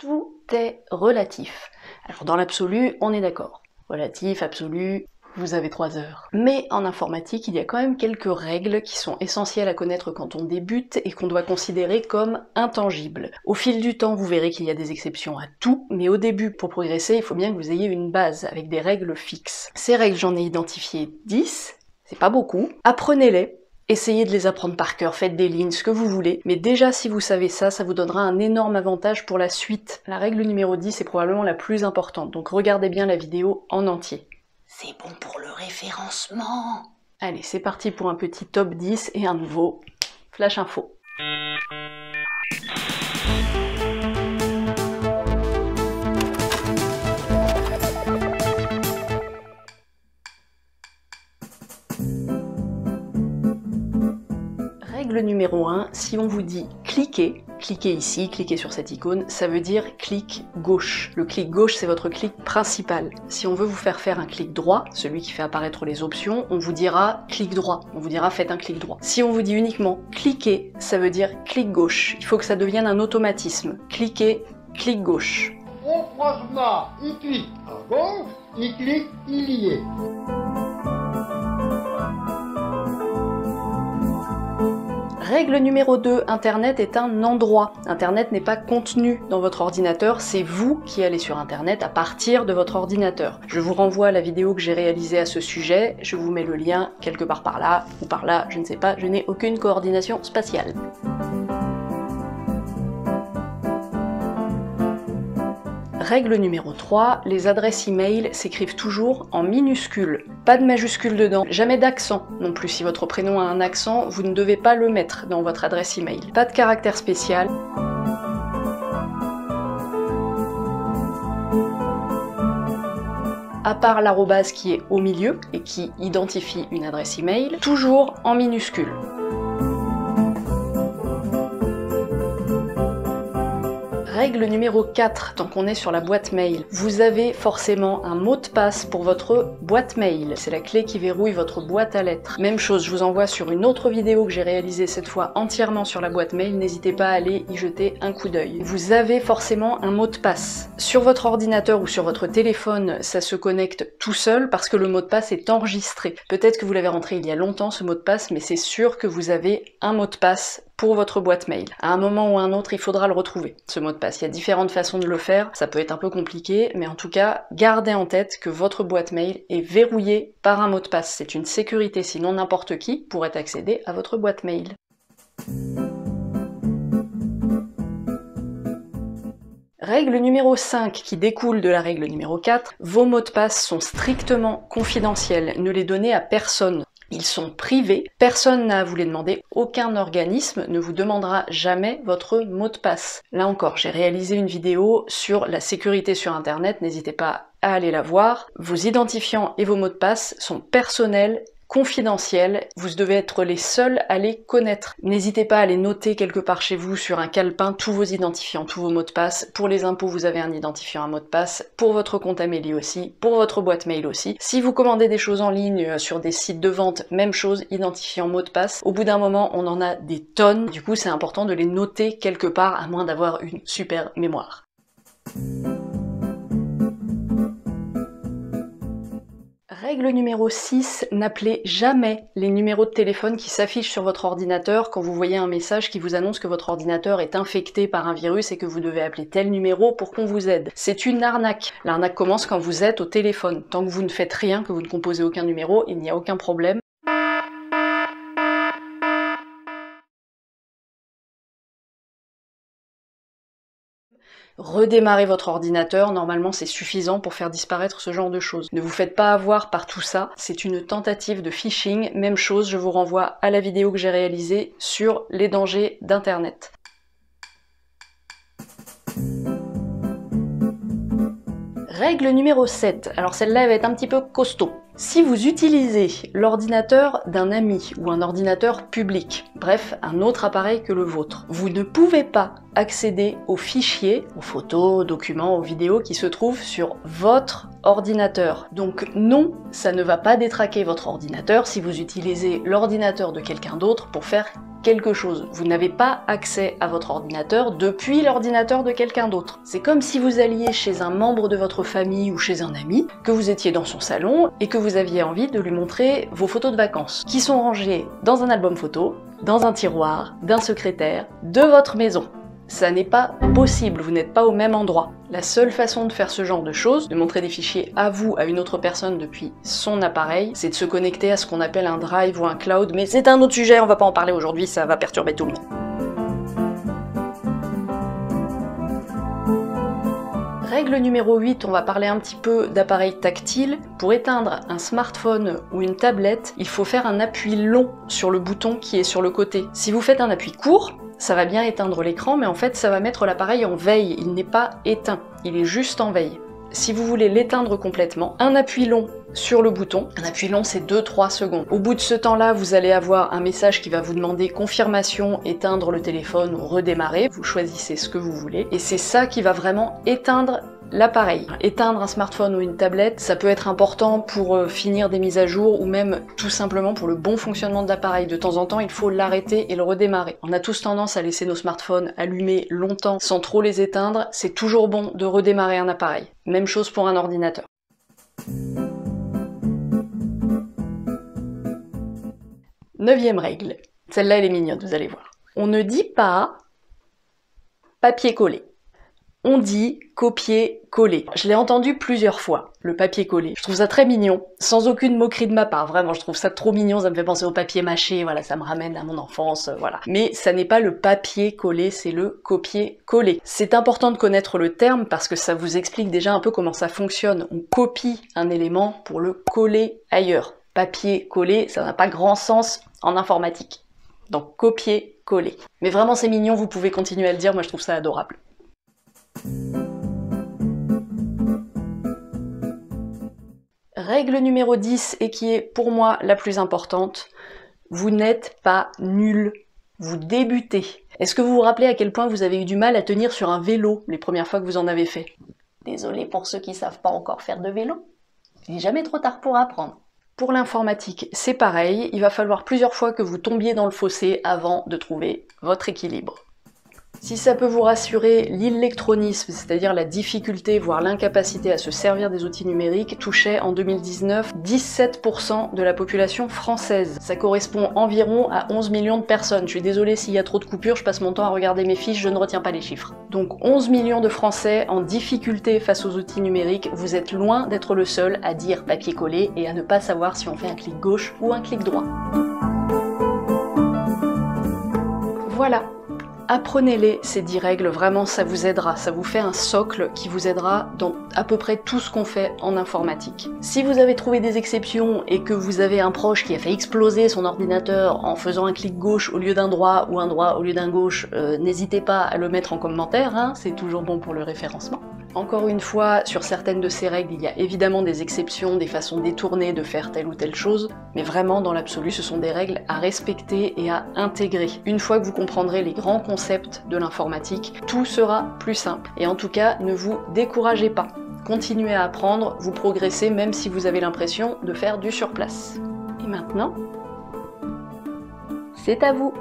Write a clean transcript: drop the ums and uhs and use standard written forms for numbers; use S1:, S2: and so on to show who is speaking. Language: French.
S1: tout est relatif. Alors dans l'absolu, on est d'accord. Relatif, absolu, vous avez 3 heures. Mais en informatique, il y a quand même quelques règles qui sont essentielles à connaître quand on débute et qu'on doit considérer comme intangibles. Au fil du temps, vous verrez qu'il y a des exceptions à tout, mais au début, pour progresser, il faut bien que vous ayez une base avec des règles fixes. Ces règles, j'en ai identifié 10, c'est pas beaucoup. Apprenez-les. Essayez de les apprendre par cœur, faites des lignes, ce que vous voulez, mais déjà si vous savez ça, ça vous donnera un énorme avantage pour la suite. La règle numéro 10 est probablement la plus importante, donc regardez bien la vidéo en entier.
S2: C'est bon pour le référencement.
S1: Allez, c'est parti pour un petit top 10 et un nouveau Flash Info. Règle numéro 1, si on vous dit cliquez, cliquez ici, cliquez sur cette icône, ça veut dire clic gauche. Le clic gauche, c'est votre clic principal. Si on veut vous faire faire un clic droit, celui qui fait apparaître les options, on vous dira clic droit, on vous dira faites un clic droit. Si on vous dit uniquement cliquez, ça veut dire clic gauche. Il faut que ça devienne un automatisme. Cliquez, clic gauche.
S3: Oh, franchement, il clique à gauche, il clique, il y est.
S1: Règle numéro 2, Internet est un endroit. Internet n'est pas contenu dans votre ordinateur, c'est vous qui allez sur Internet à partir de votre ordinateur. Je vous renvoie à la vidéo que j'ai réalisée à ce sujet, je vous mets le lien quelque part par là, ou par là, je ne sais pas, je n'ai aucune coordination spatiale. Règle numéro 3, les adresses e-mail s'écrivent toujours en minuscules. Pas de majuscules dedans, jamais d'accent non plus. Si votre prénom a un accent, vous ne devez pas le mettre dans votre adresse e-mail. Pas de caractère spécial. À part l'arrobase qui est au milieu et qui identifie une adresse e-mail, toujours en minuscules. Règle numéro 4, tant qu'on est sur la boîte mail, vous avez forcément un mot de passe pour votre boîte mail. C'est la clé qui verrouille votre boîte à lettres. Même chose, je vous envoie sur une autre vidéo que j'ai réalisée cette fois entièrement sur la boîte mail, n'hésitez pas à aller y jeter un coup d'œil. Vous avez forcément un mot de passe. Sur votre ordinateur ou sur votre téléphone, ça se connecte tout seul parce que le mot de passe est enregistré. Peut-être que vous l'avez rentré il y a longtemps ce mot de passe, mais c'est sûr que vous avez un mot de passe pour votre boîte mail. À un moment ou à un autre, il faudra le retrouver, ce mot de passe. Il y a différentes façons de le faire, ça peut être un peu compliqué, mais en tout cas, gardez en tête que votre boîte mail est verrouillée par un mot de passe. C'est une sécurité, sinon n'importe qui pourrait accéder à votre boîte mail. Règle numéro 5 qui découle de la règle numéro 4, vos mots de passe sont strictement confidentiels, ne les donnez à personne. Ils sont privés, personne n'a à vous les demander, aucun organisme ne vous demandera jamais votre mot de passe. Là encore, j'ai réalisé une vidéo sur la sécurité sur Internet, n'hésitez pas à aller la voir. Vos identifiants et vos mots de passe sont personnels, confidentiels, vous devez être les seuls à les connaître. N'hésitez pas à les noter quelque part chez vous sur un calepin, tous vos identifiants, tous vos mots de passe. Pour les impôts, vous avez un identifiant, un mot de passe. Pour votre compte Amélie aussi, pour votre boîte mail aussi. Si vous commandez des choses en ligne sur des sites de vente, même chose, identifiant, mot de passe. Au bout d'un moment, on en a des tonnes. Du coup, c'est important de les noter quelque part, à moins d'avoir une super mémoire. Règle numéro 6, n'appelez jamais les numéros de téléphone qui s'affichent sur votre ordinateur quand vous voyez un message qui vous annonce que votre ordinateur est infecté par un virus et que vous devez appeler tel numéro pour qu'on vous aide. C'est une arnaque. L'arnaque commence quand vous êtes au téléphone. Tant que vous ne faites rien, que vous ne composez aucun numéro, il n'y a aucun problème. Redémarrez votre ordinateur, normalement c'est suffisant pour faire disparaître ce genre de choses. Ne vous faites pas avoir par tout ça, c'est une tentative de phishing. Même chose, je vous renvoie à la vidéo que j'ai réalisée sur les dangers d'Internet. Règle numéro 7, alors celle-là va être un petit peu costaud. Si vous utilisez l'ordinateur d'un ami ou un ordinateur public, bref, un autre appareil que le vôtre, vous ne pouvez pas accéder aux fichiers, aux photos, aux documents, aux vidéos qui se trouvent sur votre ordinateur. Donc non, ça ne va pas détraquer votre ordinateur si vous utilisez l'ordinateur de quelqu'un d'autre pour faire quelque chose. Vous n'avez pas accès à votre ordinateur depuis l'ordinateur de quelqu'un d'autre. C'est comme si vous alliez chez un membre de votre famille ou chez un ami, que vous étiez dans son salon et que vous aviez envie de lui montrer vos photos de vacances, qui sont rangées dans un album photo, dans un tiroir, d'un secrétaire, de votre maison. Ça n'est pas possible, vous n'êtes pas au même endroit. La seule façon de faire ce genre de choses, de montrer des fichiers à vous, à une autre personne depuis son appareil, c'est de se connecter à ce qu'on appelle un drive ou un cloud, mais c'est un autre sujet, on va pas en parler aujourd'hui, ça va perturber tout le monde. Règle numéro 8, on va parler un petit peu d'appareil tactile. Pour éteindre un smartphone ou une tablette, il faut faire un appui long sur le bouton qui est sur le côté. Si vous faites un appui court, ça va bien éteindre l'écran, mais en fait ça va mettre l'appareil en veille, il n'est pas éteint, il est juste en veille. Si vous voulez l'éteindre complètement, un appui long sur le bouton, un appui long c'est 2-3 secondes. Au bout de ce temps-là, vous allez avoir un message qui va vous demander confirmation, éteindre le téléphone ou redémarrer, vous choisissez ce que vous voulez, et c'est ça qui va vraiment éteindre l'appareil. Éteindre un smartphone ou une tablette, ça peut être important pour finir des mises à jour ou même tout simplement pour le bon fonctionnement de l'appareil. De temps en temps, il faut l'arrêter et le redémarrer. On a tous tendance à laisser nos smartphones allumés longtemps sans trop les éteindre. C'est toujours bon de redémarrer un appareil. Même chose pour un ordinateur. Neuvième règle. Celle-là, elle est mignonne, vous allez voir. On ne dit pas papier-collé. On dit copier-coller. Je l'ai entendu plusieurs fois, le papier-coller. Je trouve ça très mignon, sans aucune moquerie de ma part. Vraiment, je trouve ça trop mignon, ça me fait penser au papier mâché, voilà, ça me ramène à mon enfance, voilà. Mais ça n'est pas le papier-coller, c'est le copier-coller. C'est important de connaître le terme parce que ça vous explique déjà un peu comment ça fonctionne. On copie un élément pour le coller ailleurs. Papier-coller, ça n'a pas grand sens en informatique. Donc copier-coller. Mais vraiment, c'est mignon, vous pouvez continuer à le dire, moi je trouve ça adorable. Règle numéro 10, et qui est pour moi la plus importante, vous n'êtes pas nul, vous débutez. Est-ce que vous vous rappelez à quel point vous avez eu du mal à tenir sur un vélo les premières fois que vous en avez fait?
S2: Désolé pour ceux qui savent pas encore faire de vélo. Il n'est jamais trop tard pour apprendre.
S1: Pour l'informatique, c'est pareil, il va falloir plusieurs fois que vous tombiez dans le fossé avant de trouver votre équilibre. Si ça peut vous rassurer, l'illectronisme, c'est-à-dire la difficulté, voire l'incapacité à se servir des outils numériques, touchait en 2019 17% de la population française. Ça correspond environ à 11 millions de personnes. Je suis désolée s'il y a trop de coupures, je passe mon temps à regarder mes fiches, je ne retiens pas les chiffres. Donc 11 millions de Français en difficulté face aux outils numériques, vous êtes loin d'être le seul à dire papier-coller et à ne pas savoir si on fait un clic gauche ou un clic droit. Voilà. Apprenez-les, ces 10 règles, vraiment ça vous aidera, ça vous fait un socle qui vous aidera dans à peu près tout ce qu'on fait en informatique. Si vous avez trouvé des exceptions et que vous avez un proche qui a fait exploser son ordinateur en faisant un clic gauche au lieu d'un droit ou un droit au lieu d'un gauche, n'hésitez pas à le mettre en commentaire, hein, c'est toujours bon pour le référencement. Encore une fois, sur certaines de ces règles, il y a évidemment des exceptions, des façons détournées de faire telle ou telle chose, mais vraiment dans l'absolu, ce sont des règles à respecter et à intégrer. Une fois que vous comprendrez les grands concepts de l'informatique, tout sera plus simple. Et en tout cas, ne vous découragez pas. Continuez à apprendre, vous progressez même si vous avez l'impression de faire du surplace. Et maintenant, c'est à vous!